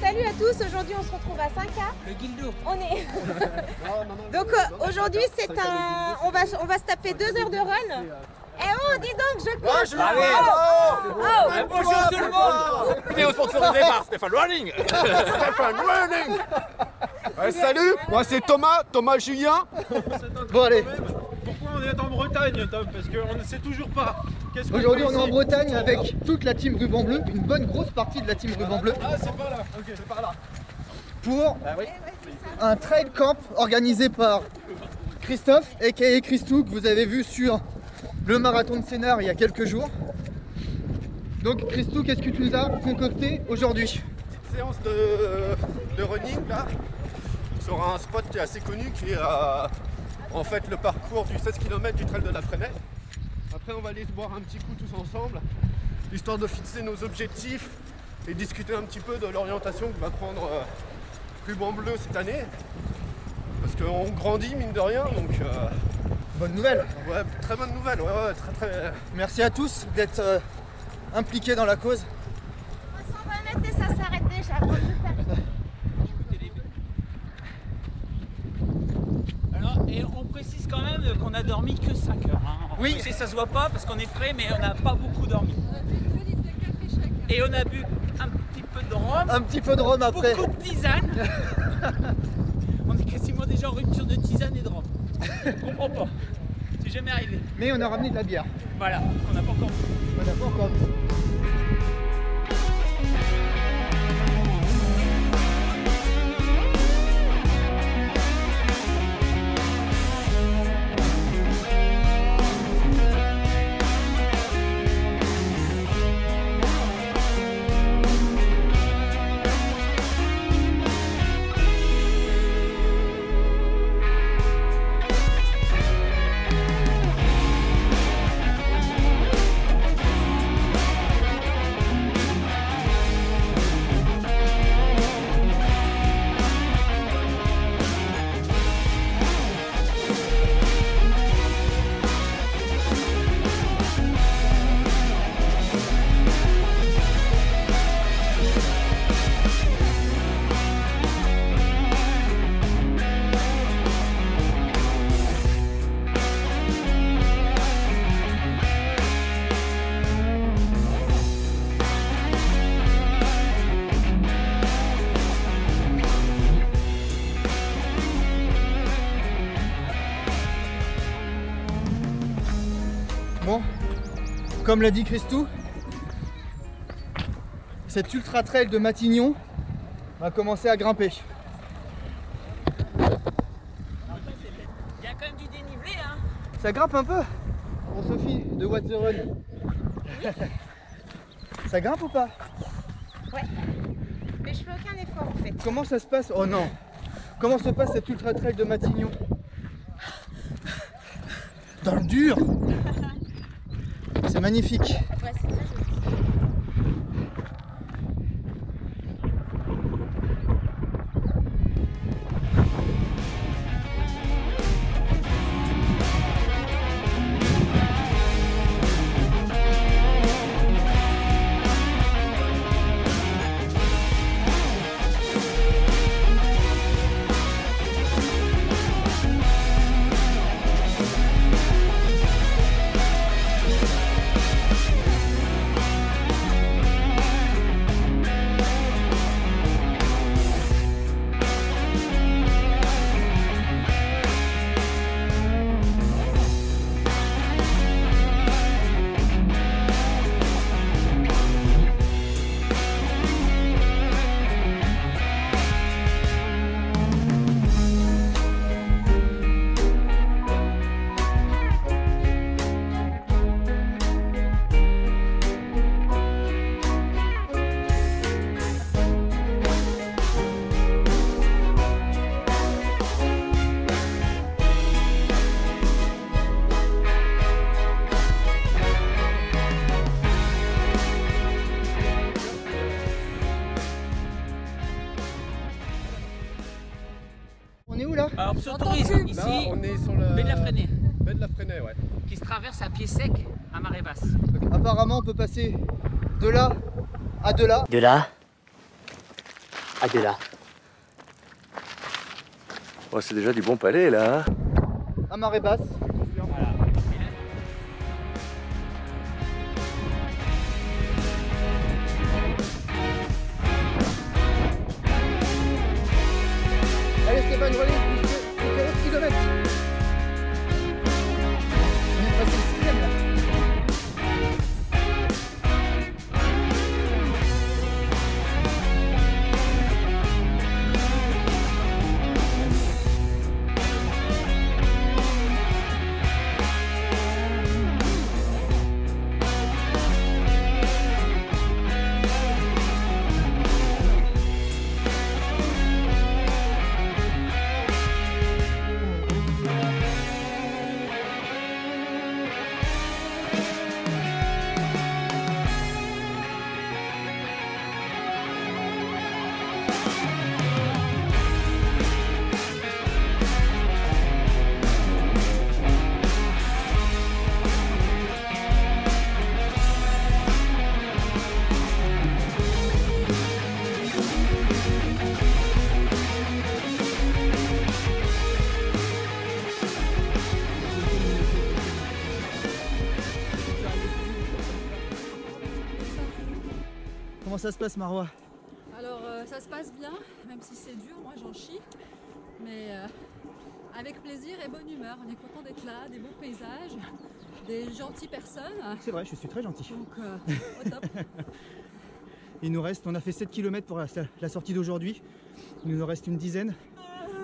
Salut à tous, aujourd'hui on se retrouve à 5K. Le Guildo. On est. Donc aujourd'hui c'est un. On va se taper 2 heures de run. Eh oh, dis donc, je coach. Bonjour tout le monde. Vidéo sponsorisée par Stéphane Running. Stéphane Running. Salut, moi c'est Thomas Julien. Bon allez, Pourquoi on est en Bretagne, Tom? Parce qu'on ne sait toujours pas. aujourd'hui on est en Bretagne avec toute la team Ruban Bleu, une bonne grosse partie de la team Ruban Bleu, Ah, c'est par là. Ok, c'est par là. pour un trail camp organisé par Christophe, aka Christou, que vous avez vu sur le marathon de Sénart il y a quelques jours. Donc Christou, qu'est-ce que tu nous as concocté aujourd'hui? Séance de running là sur un spot qui est assez connu, qui est en fait le parcours du 16 km du trail de la Fresnaye. Après on va aller se boire un petit coup tous ensemble, histoire de fixer nos objectifs et discuter un petit peu de l'orientation que va prendre Ruban Bleu cette année. Parce qu'on grandit mine de rien, donc Bonne nouvelle. ouais, très bonne nouvelle, ouais, très. Merci à tous d'être impliqués dans la cause. 120 mètres et ça s'arrête déjà. Alors, et on précise quand même qu'on a dormi que 5 heures. Hein. Oui. Ça se voit pas parce qu'on est frais, mais on n'a pas beaucoup dormi. Et on a bu un petit peu de rhum, Un petit peu de rhum après. beaucoup de tisane. On est quasiment déjà en rupture de tisane et de rhum. Je comprends pas. C'est jamais arrivé. Mais on a ramené de la bière. Voilà, on n'a pas encore vu. On n'a pas encore vu. Bon, comme l'a dit Christou, cet ultra trail de Matignon va commencer à grimper. Il y a quand même du dénivelé, hein. Ça grimpe un peu. Bon Sophie de What the Run. Ça grimpe ou pas? Ouais. Mais je fais aucun effort en fait. Comment ça se passe? Oh non. Comment se passe cet ultra trail de Matignon? Dans le dur. C'est magnifique. Ouais, c'est très joli. Alors, on s'autorise ici, Là, on est sur le baie de la Fresnaye, baie de la Fresnaye, ouais. qui se traverse à pied sec à marée basse. Donc, apparemment, on peut passer de là à de là. De là Adela. Oh, c'est déjà du bon palais là. À marée basse. Allez Stéphane, relais, plus que 11 km. On est passé le 6ème là. Comment ça se passe Marois? Alors ça se passe bien, même si c'est dur, moi j'en chie, mais avec plaisir et bonne humeur. On est content d'être là, des beaux paysages, des gentilles personnes. C'est vrai, je suis très gentil. Donc au top. Il nous reste, on a fait 7 km pour la sortie d'aujourd'hui. Il nous en reste une dizaine.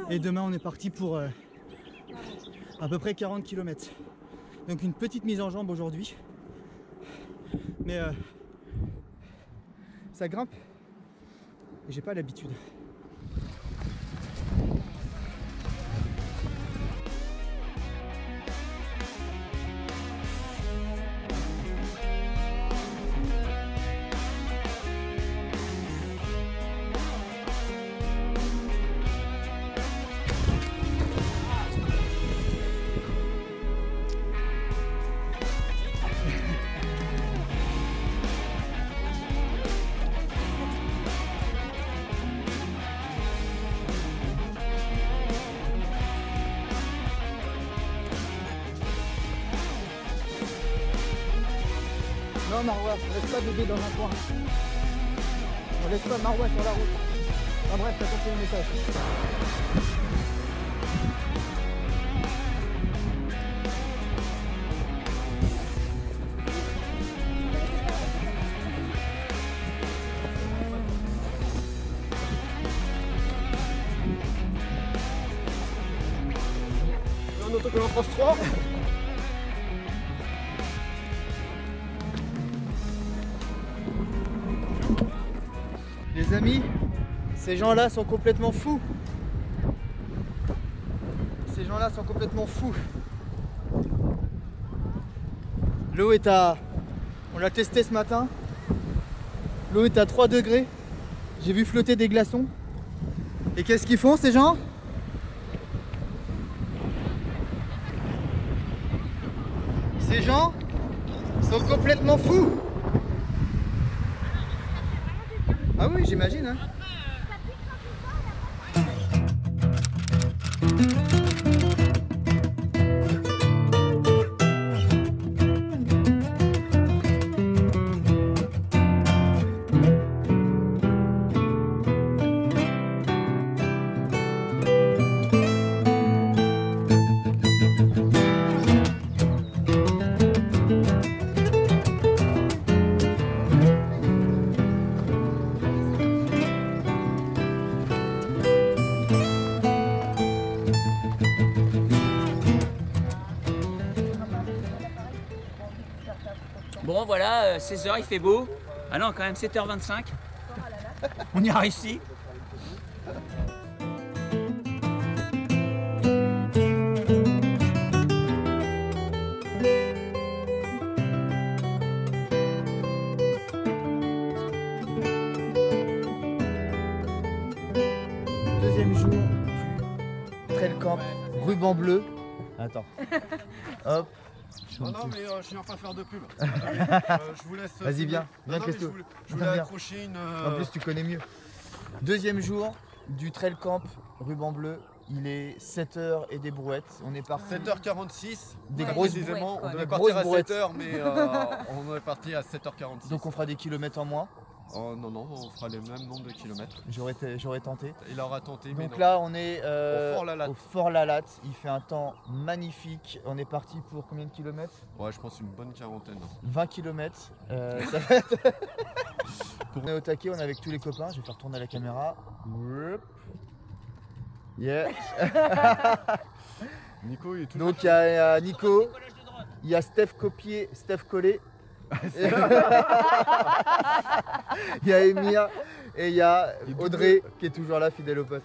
Et demain on est parti pour à peu près 40 km. Donc une petite mise en jambe aujourd'hui. Mais ça grimpe et j'ai pas l'habitude. Non Marois, on laisse pas bébé dans un coin. On laisse pas Marois sur la route. Enfin bref, t'as compris le message. Un autocollant France 3. Les amis, ces gens-là sont complètement fous. Ces gens-là sont complètement fous. L'eau est à... On l'a testé ce matin. L'eau est à 3 degrés. J'ai vu flotter des glaçons. Et qu'est-ce qu'ils font ces gens? Ces gens sont complètement fous. Ah oui, j'imagine, hein. Bon voilà, 16h, il fait beau. Ah non, quand même 7h25. On y a réussi. Deuxième jour du Trail Camp Ruban Bleu. Attends. Hop. Non, non, mais je viens pas faire de pub. Je vous laisse. Vas-y, viens. Viens, Non, Christo. je voulais accrocher une. En plus, tu connais mieux. Deuxième jour du trail camp Ruban Bleu. Il est 7h et des brouettes. On est parti 7h46. Des Ouais, grosses Précisément, on brouettes, devait quoi. partir à Grosses 7h, mais on est parti à 7h46. Donc on fera des kilomètres en moins. Oh non, non, on fera le même nombre de kilomètres. J'aurais tenté. Il aura tenté, mais Donc non. là on est Au Fort Lalatte. au Fort Lalatte. Il fait un temps magnifique. On est parti pour combien de kilomètres? Ouais, je pense une bonne quarantaine. 20 km. Ça va être... On est au taquet, on est avec tous les copains. Je vais faire tourner la caméra. Yeah. Nico, il est tout. Donc il y a Nico, il y a Steph Copier, Steph Collet. Il y a Emir et il y a Audrey qui est toujours là, fidèle au poste.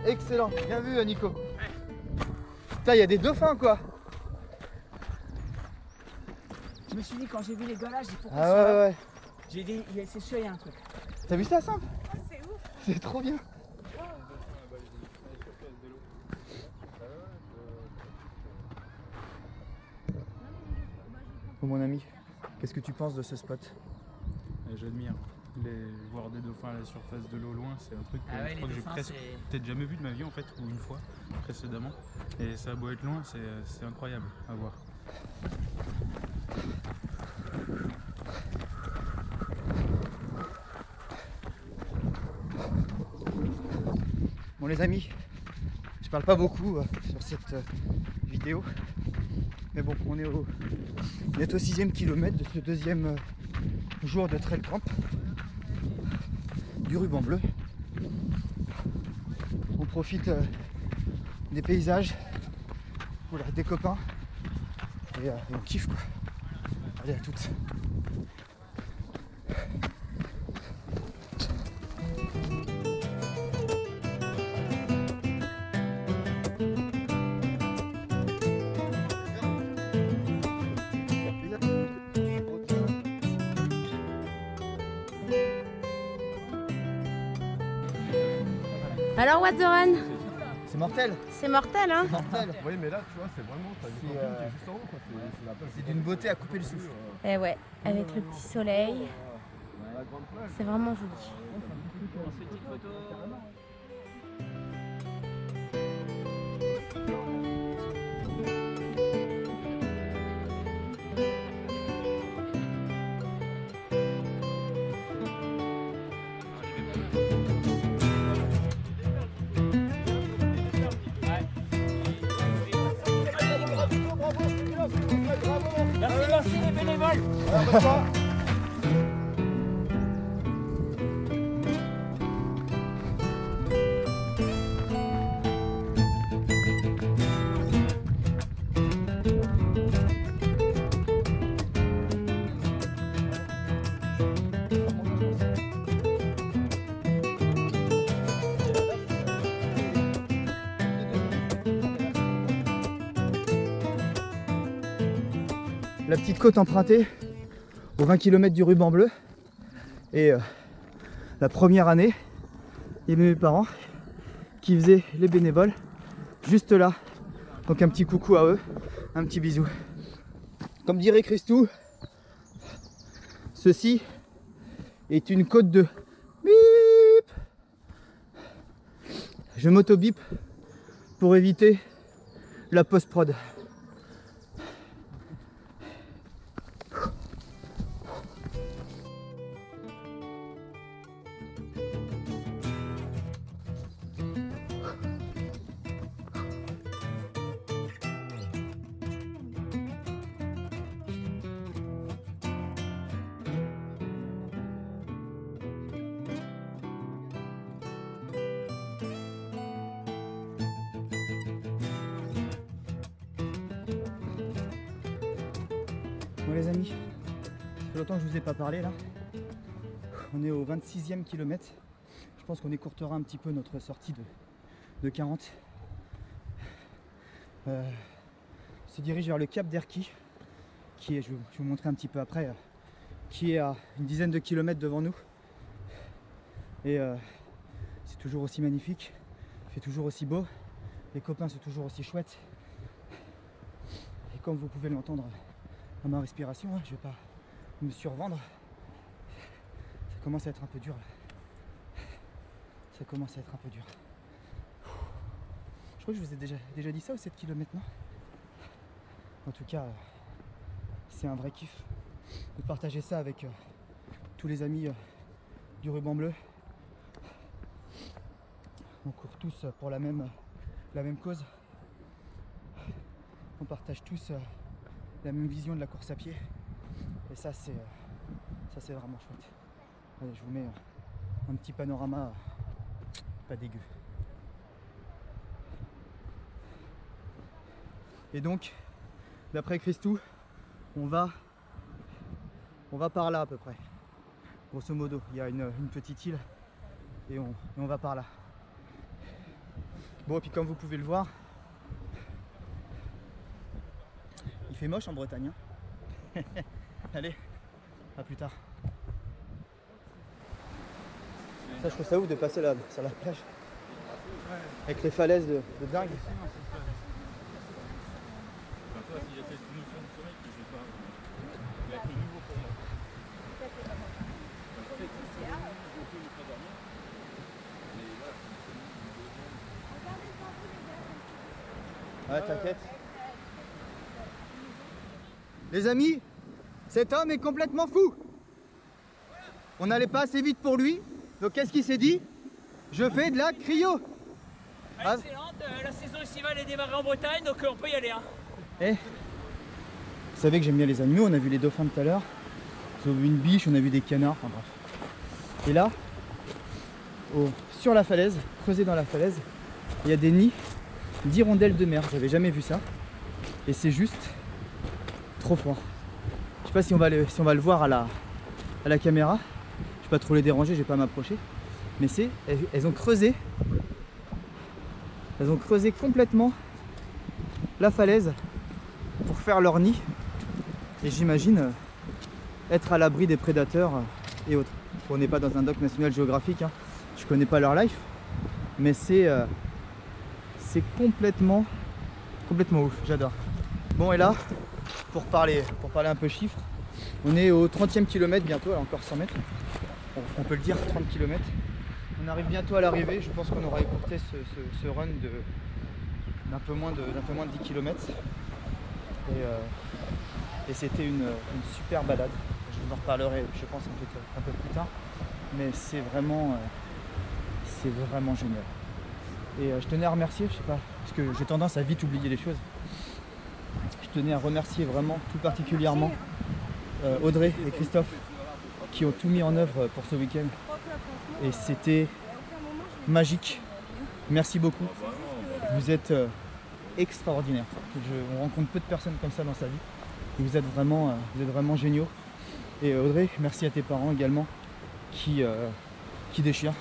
Excellent, bien vu Nico. Putain, il y a des dauphins quoi. Je me suis dit quand j'ai vu les gars là, j'ai dit pourquoi Ah celui-là ouais ouais. J'ai dit c'est sûr il y a un truc. T'as vu ça simple? C'est ouf. C'est trop bien. Oh, mon ami, qu'est-ce que tu penses de ce spot? J'admire. Voir des dauphins à la surface de l'eau loin, c'est un truc que Ah ouais, je les crois que j'ai dauphins, presque c'est- peut-être jamais vu de ma vie en fait, ou une fois précédemment. Et ça a beau être loin, c'est incroyable à voir. Bon les amis, je parle pas beaucoup sur cette vidéo, mais bon, on est au 6e kilomètre de ce deuxième jour de trail camp du Ruban Bleu. On profite des paysages, voilà, des copains, et on kiffe quoi. Allez, à toutes. Alors, what the run? C'est mortel, C'est mortel, hein? mortel. Oui, mais là, tu vois, c'est vraiment. T'as une C'est, camping qui est juste en haut, quoi. C'est la place. C'est d'une beauté à couper le souffle. Eh ouais, avec le petit soleil, La grande plage. c'est vraiment joli. Merci les bénévoles. La petite côte empruntée aux 20 km du Ruban Bleu. Et la première année, il y avait mes parents qui faisaient les bénévoles juste là. Donc un petit coucou à eux, un petit bisou. Comme dirait Christou, ceci est une côte de bip. Je m'auto-bip pour éviter la post-prod. Bon les amis, ça fait longtemps que je vous ai pas parlé là. On est au 26e kilomètre. Je pense qu'on écourtera un petit peu notre sortie de 40. On se dirige vers le cap d'Erquy, qui est, je vais vous montrer un petit peu après, qui est à une dizaine de kilomètres devant nous. Et c'est toujours aussi magnifique, il fait toujours aussi beau, les copains sont toujours aussi chouettes. Et comme vous pouvez l'entendre dans ma respiration, je ne vais pas me survendre. Ça commence à être un peu dur là. Ça commence à être un peu dur. Je crois que je vous ai déjà dit ça aux 7 km, non? En tout cas, c'est un vrai kiff de partager ça avec tous les amis du ruban bleu. On court tous pour la même cause. On partage tous la même vision de la course à pied. Et ça c'est vraiment chouette. Allez, je vous mets un petit panorama pas dégueu. Et donc, d'après Christou, on va par là à peu près. Grosso modo, il y a une petite île et on va par là. Bon, et puis comme vous pouvez le voir, il fait moche en Bretagne. Hein. Allez, à plus tard. Ça, je trouve ça ouf de passer là sur la plage. Avec les falaises de dingue. Ouais, t'inquiète. Les amis, cet homme est complètement fou. On n'allait pas assez vite pour lui. Donc qu'est-ce qu'il s'est dit? Je fais de la cryo. Excellente, la saison estivale est démarrée en Bretagne, donc on peut y aller. Hein. Eh, vous savez que j'aime bien les animaux, on a vu les dauphins tout à l'heure. On a vu une biche, on a vu des canards, enfin bref. Et là, sur la falaise, creusé dans la falaise, il y a des nids d'hirondelles de mer. J'avais jamais vu ça. Et c'est juste trop fort. Je sais pas si on va le voir à la caméra. Je vais pas trop les déranger, je vais pas m'approcher. Mais elles ont creusé complètement la falaise pour faire leur nid. Et j'imagine être à l'abri des prédateurs et autres. On n'est pas dans un doc National Geographic, hein. Je connais pas leur life, mais c'est complètement ouf, j'adore. Bon, et là, pour parler un peu chiffres, on est au 30e kilomètre bientôt, alors encore 100 mètres, on peut le dire, 30 km. On arrive bientôt à l'arrivée, je pense qu'on aura écourté ce run d'un peu moins de 10 km. Et c'était une super balade. Je vous en reparlerai, je pense, un peu plus tard. Mais c'est vraiment génial. Et je tenais à remercier, je sais pas, parce que j'ai tendance à vite oublier les choses. Je tenais à remercier vraiment tout particulièrement Audrey et Christophe qui ont tout mis en œuvre pour ce week-end. Et c'était magique. Merci beaucoup. Vous êtes extraordinaires. On rencontre peu de personnes comme ça dans sa vie. Et vous êtes vraiment géniaux. Et Audrey, merci à tes parents également qui déchirent,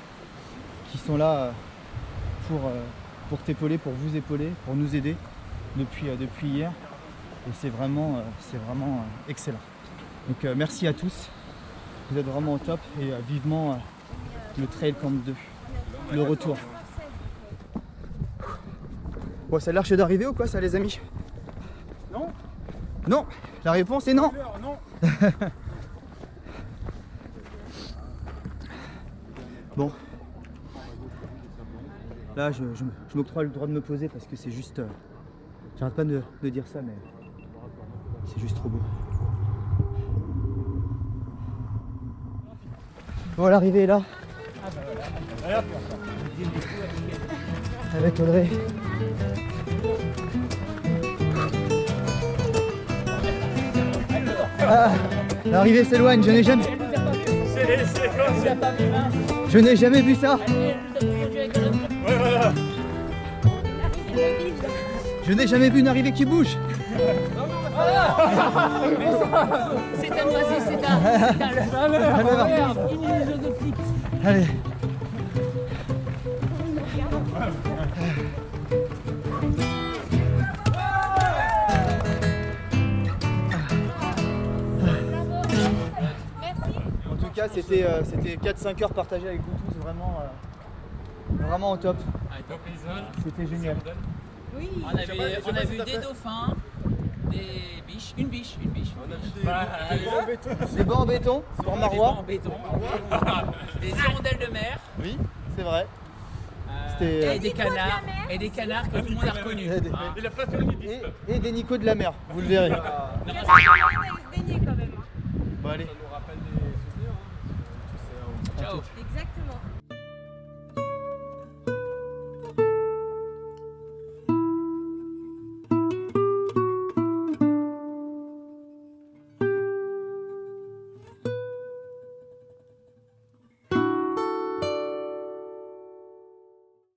qui sont là pour t'épauler, pour vous épauler, pour nous aider depuis hier. Et c'est vraiment excellent. Donc merci à tous. Vous êtes vraiment au top et vivement le Trail Camp 2, le retour. Bon, ça a l'air d'arriver ou quoi ça les amis? Non. Non, la réponse est non. Non. Bon. Là je m'octroie le droit de me poser parce que c'est juste... j'arrête pas de dire ça mais c'est juste trop beau. Bon, l'arrivée est là. Avec Audrey. Ah, l'arrivée s'éloigne, je n'ai jamais vu ça. Je n'ai jamais vu une arrivée qui bouge. C'est un oasis, c'est un leurre. Allez. En tout cas, c'était 4-5 heures partagées avec vous tous, vraiment au top. C'était génial. Oui. On a vu des dauphins, des biches, une biche. Des bancs en béton pour Des Marois. bancs en béton, des hirondelles de mer, Oui, c'est vrai. et des canards que tout le monde a reconnus. Et des Nicos de la mer, vous le verrez. Il y a se baigner quand même. Bon allez. Ciao. Exactement.